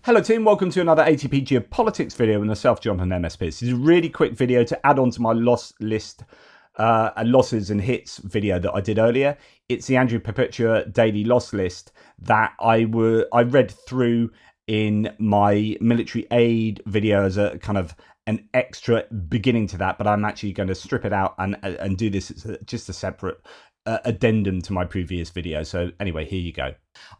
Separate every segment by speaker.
Speaker 1: Hello team, welcome to another ATP Geopolitics video with myself, Jonathan MSP. This is a really quick video to add on to my loss list, losses and hits video that I did earlier. It's the Andrew Perpetua daily loss list that I read through in my military aid video as a kind of an extra beginning to that, but I'm actually going to strip it out and do this as just a separate addendum to my previous video. So anyway, here you go.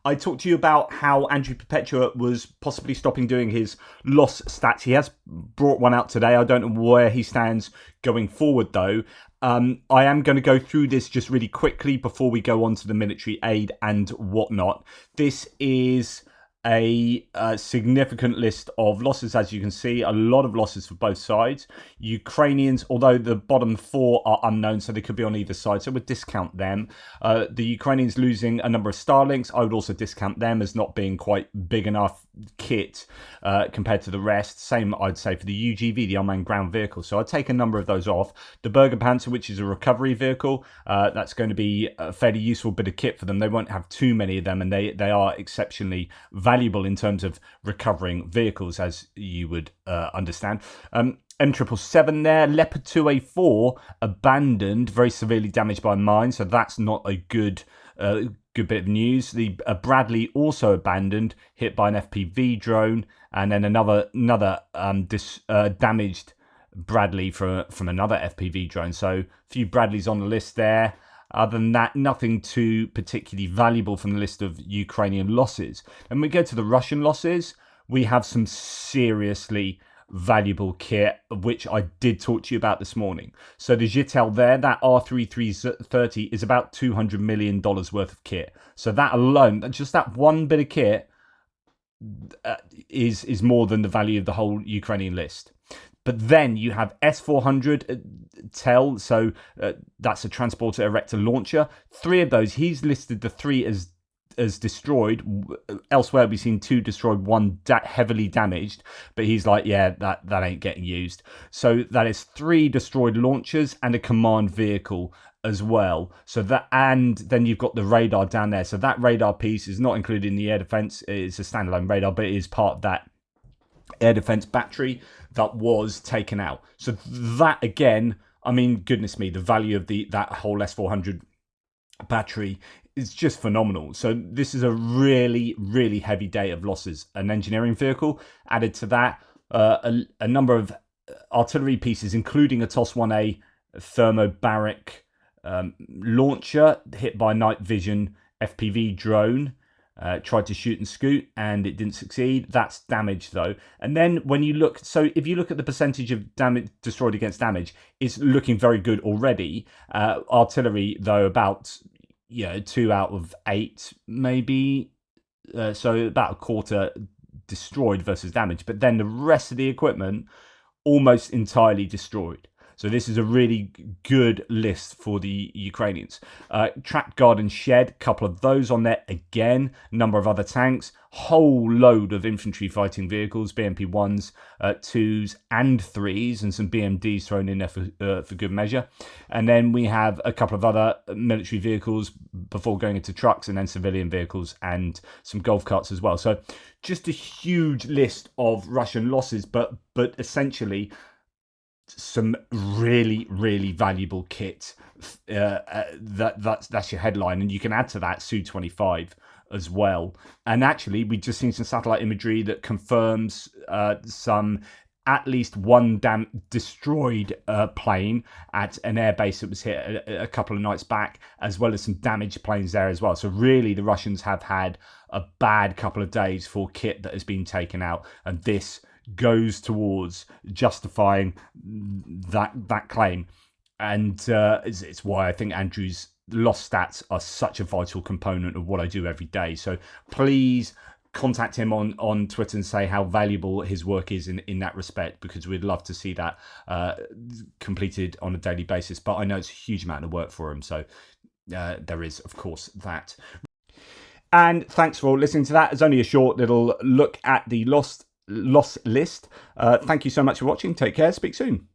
Speaker 1: I talked to you about how Andrew Perpetua was possibly stopping doing his loss stats. He has brought one out today. I don't know where he stands going forward though. I am going to go through this just really quickly before we go on to the military aid and whatnot. This is a significant list of losses, as you can see, a lot of losses for both sides. Ukrainians, although the bottom four are unknown, so they could be on either side, so we'd discount them. The Ukrainians losing a number of Starlinks, I would also discount them as not being quite big enough kit compared to the rest. Same, I'd say, for the UGV, the unmanned ground vehicle. So I'd take a number of those off. The Berger Panzer, which is a recovery vehicle, that's going to be a fairly useful bit of kit for them. They won't have too many of them, and they are exceptionally valuable in terms of recovering vehicles, as you would understand. M777 there, Leopard 2A4 abandoned, very severely damaged by mines, so that's not a good bit of news. The Bradley also abandoned, hit by an FPV drone, and then another damaged Bradley from another FPV drone. So a few Bradleys on the list there. Other than that, nothing too particularly valuable from the list of Ukrainian losses. And we go to the Russian losses. We have some seriously valuable kit, which I did talk to you about this morning. So the Geopol there, that R3330 is about $200 million worth of kit. So that alone, just that one bit of kit is more than the value of the whole Ukrainian list. But then you have S400 TEL, so that's a transporter erector launcher. Three of those, he's listed the three as destroyed. Elsewhere we've seen two destroyed, one heavily damaged, but he's like, yeah, that ain't getting used. So that is three destroyed launchers and a command vehicle as well. So that, and then you've got the radar down there. So that radar piece is not included in the air defense. It's a standalone radar, but it is part of that air defense battery that was taken out. So that again, I mean, goodness me, the value of that whole S400 battery is just phenomenal. So this is a really, really heavy day of losses. An engineering vehicle added to that, a number of artillery pieces, including a TOS-1A thermobaric launcher hit by night vision FPV drone. Tried to shoot and scoot and it didn't succeed. That's damage though. And then when you look, so if you look at the percentage of damage destroyed against damage, it's looking very good already. Artillery though, about 2 out of 8 maybe, so about a quarter destroyed versus damage. But then the rest of the equipment almost entirely destroyed. So this is a really good list for the Ukrainians. Trapped garden shed, couple of those on there again. Number of other tanks, whole load of infantry fighting vehicles, BMP-1s, 2s and 3s, and some BMDs thrown in there for good measure. And then we have a couple of other military vehicles before going into trucks, and then civilian vehicles and some golf carts as well. So just a huge list of Russian losses, but essentially some really, really valuable kit. That's your headline, and you can add to that Su-25 as well. And actually, we've just seen some satellite imagery that confirms some at least one destroyed plane at an airbase that was hit a couple of nights back, as well as some damaged planes there as well. So really, the Russians have had a bad couple of days for kit that has been taken out, and this goes towards justifying that claim. And it's why I think Andrew's loss stats are such a vital component of what I do every day. So please contact him on Twitter and say how valuable his work is in that respect, because we'd love to see that completed on a daily basis. But I know it's a huge amount of work for him, so there is, of course, that. And thanks for listening to that. It's only a short little look at the loss list. Thank you so much for watching. Take care. Speak soon.